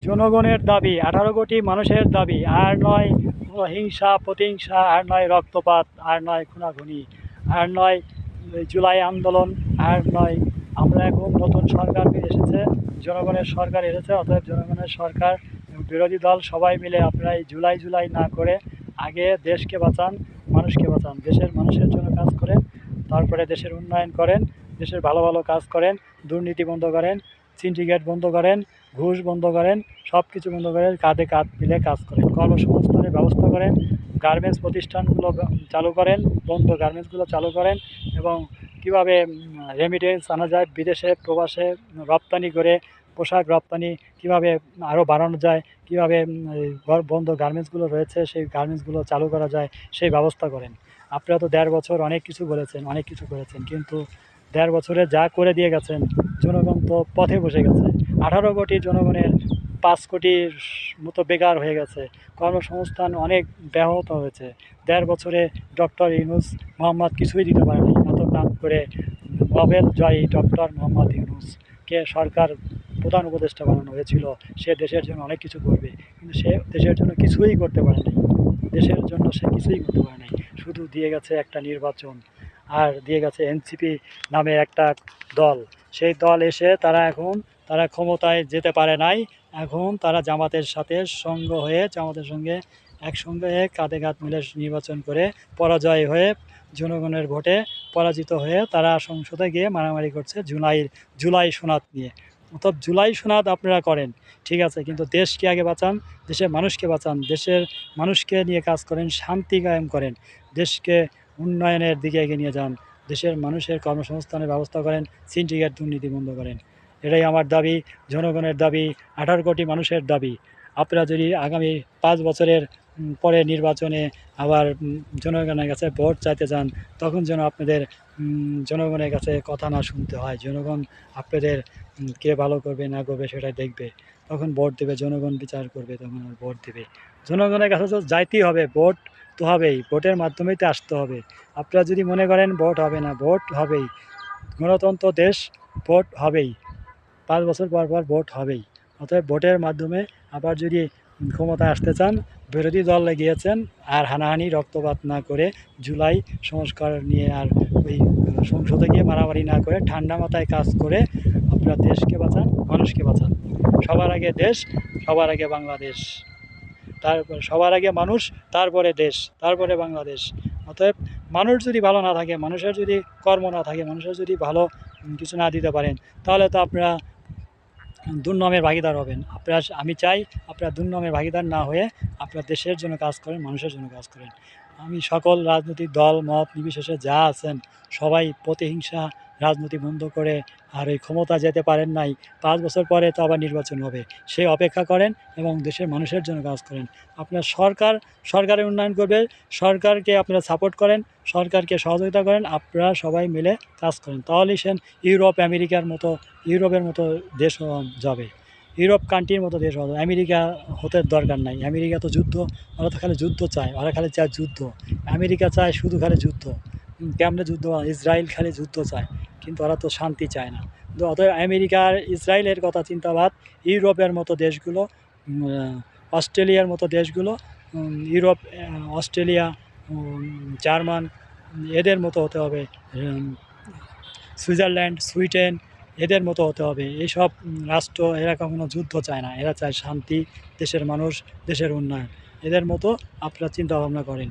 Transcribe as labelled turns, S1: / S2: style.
S1: জনগণের দাবি, 18 কোটি মানুষের দাবি, আর নয় কোনো হিংসা প্রতিহিংসা, আর নয় রক্তপাত, আর নয় খুনাখুনি, আর নয় জুলাই আন্দোলন, আর নয় আমরা এখন নতুন সরকার এসেছে, জনগণের সরকার এসেছে, অতএব জনগণের সরকার বিরোধী দল সবাই মিলে আপনারা এই জুলাই জুলাই না করে আগে দেশকে বাঁচান, মানুষকে বাঁচান, দেশের মানুষের জন্য কাজ করেন, তারপরে দেশের উন্নয়ন করেন, দেশের ভালো ভালো কাজ করেন, দুর্নীতি বন্ধ করেন, সিন্ডিকেট বন্ধ করেন, ঘুষ বন্ধ করেন, সব কিছু বন্ধ করেন, কাঁধে কাঁধ মিলে কাজ করেন, কর্মসংস্থানের ব্যবস্থা করেন, গার্মেন্টস প্রতিষ্ঠানগুলো চালু করেন, বন্ধ গার্মেন্টসগুলো চালু করেন, এবং কীভাবে রেমিটেন্স আনা যায় বিদেশে প্রবাসে রপ্তানি করে পোশাক রপ্তানি কীভাবে আরও বাড়ানো যায়, কীভাবে বন্ধ গার্মেন্টসগুলো রয়েছে সেই গার্মেন্টসগুলো চালু করা যায় সেই ব্যবস্থা করেন। আপনারা তো 1.5 বছর অনেক কিছু বলেছেন, অনেক কিছু করেছেন, কিন্তু 1.5 বছরে যা করে দিয়ে গেছেন জনগণ তো পথে বসে গেছে। 18 কোটি জনগণের 5 কোটির মতো বেকার হয়ে গেছে, কর্মসংস্থান অনেক ব্যাহত হয়েছে। 1.5 বছরে ডক্টর ইউনূস মোহাম্মদ কিছুই দিতে পারেনি। এত নাম করে নোবেল জয়ী ডক্টর মোহাম্মদ ইউনূসকে সরকার প্রধান উপদেষ্টা বানানো হয়েছিল, সে দেশের জন্য অনেক কিছু করবে, কিন্তু সে দেশের জন্য কিছুই করতে পারে নাই। দেশের জন্য সে কিছুই করতে পারে নাই, শুধু দিয়ে গেছে একটা নির্বাচন, আর দিয়ে গেছে এনসিপি নামে একটা দল। সেই দল এসে তারা ক্ষমতায় যেতে পারে নাই, এখন তারা জামাতের সাথে জামাতের সঙ্গে একসঙ্গে হয়ে কাঁধে কাঁধ মিলে নির্বাচন করে পরাজয় হয়ে জনগণের ভোটে পরাজিত হয়ে তারা সংসদে গিয়ে মারামারি করছে জুলাই সনদ নিয়ে। অর্থাৎ জুলাই সনদ আপনারা করেন ঠিক আছে, কিন্তু দেশকে আগে বাঁচান, দেশের মানুষকে বাঁচান, দেশের মানুষকে নিয়ে কাজ করেন, শান্তি কায়েম করেন, দেশকে উন্নয়নের দিকে এগিয়ে নিয়ে যান, দেশের মানুষের কর্মসংস্থানের ব্যবস্থা করেন, সিন্ডিকেট দুর্নীতি বন্ধ করেন। এটাই আমার দাবি, জনগণের দাবি, 18 কোটি মানুষের দাবি। আপনারা যদি আগামী 5 বছরের পরে নির্বাচনে আবার জনগণের কাছে ভোট চাইতে যান, তখন যেন আপনাদের জনগণের কাছে কথা না শুনতে হয়। জনগণ আপনাদের কে ভালো করবে না করবে সেটাই দেখবে, তখন ভোট দেবে, জনগণ বিচার করবে, তখন ভোট দেবে। জনগণের কাছে তো যাইতেই হবে, ভোট তো হবেই, ভোটের মাধ্যমেই তো আসতে হবে। আপনারা যদি মনে করেন ভোট হবে না, ভোট হবেই, গণতন্ত্র দেশ, ভোট হবেই, 5 বছর পর পর ভোট হবেই। অতএব ভোটের মাধ্যমে আবার যদি ক্ষমতায় আসতে চান, বিরোধী দলে গিয়েছেন, আর হানাহানি রক্তপাত না করে, জুলাই সংস্কার নিয়ে আর ওই সংসদে গিয়ে মারামারি না করে, ঠান্ডা মাথায় কাজ করে আপনারা দেশকে বাঁচান, মানুষকে বাঁচান। সবার আগে দেশ, সবার আগে বাংলাদেশ, তারপর সবার আগে মানুষ, তারপরে দেশ, তারপরে বাংলাদেশ। অতএব মানুষ যদি ভালো না থাকে, মানুষের যদি কর্ম না থাকে, মানুষের যদি ভালো কিছু না দিতে পারেন, তাহলে তো আপনারা দুর্নামের ভাগিদার হবেন। আমি চাই আপনারা দুর্নামের ভাগিদার না হয়ে আপনারা দেশের জন্য কাজ করেন, মানুষের জন্য কাজ করেন। আমি সকল রাজনৈতিক দল মত নির্বিশেষে যা আছেন সবাই প্রতিহিংসা রাজনীতি বন্ধ করে, আর এই ক্ষমতা যেতে পারেন নাই, 5 বছর পরে তো আবার নির্বাচন হবে, সে অপেক্ষা করেন এবং দেশের মানুষের জন্য কাজ করেন। আপনার সরকারের উন্নয়ন করবে, সরকারকে আপনারা সাপোর্ট করেন, সরকারকে সহযোগিতা করেন, আপনারা সবাই মিলে কাজ করেন, তাহলেই সে ইউরোপের মতো দেশ যাবে, ইউরোপ কান্ট্রির মতো দেশ হবে। আমেরিকা হতে দরকার নাই, আমেরিকা তো যুদ্ধ, ওরা তো খালি যুদ্ধ চায়, ওরা খালি চায় যুদ্ধ। আমেরিকা চায় শুধু খালি যুদ্ধ, কেমনে যুদ্ধ, ইসরায়েল খালি যুদ্ধ চায়, কিন্তু ওরা তো শান্তি চায় না। অতএব আমেরিকার ইসরায়েলের কথা চিন্তাবাদ ইউরোপের মতো দেশগুলো, অস্ট্রেলিয়ার মতো দেশগুলো, ইউরোপ, অস্ট্রেলিয়া, জার্মান, এদের মতো হতে হবে, সুইজারল্যান্ড, সুইডেন, এদের মতো হতে হবে। এইসব রাষ্ট্র এরা কখনো যুদ্ধ চায় না, এরা চায় শান্তি, দেশের মানুষ, দেশের উন্নয়ন। এদের মতো আপনারা চিন্তা ভাবনা করেন।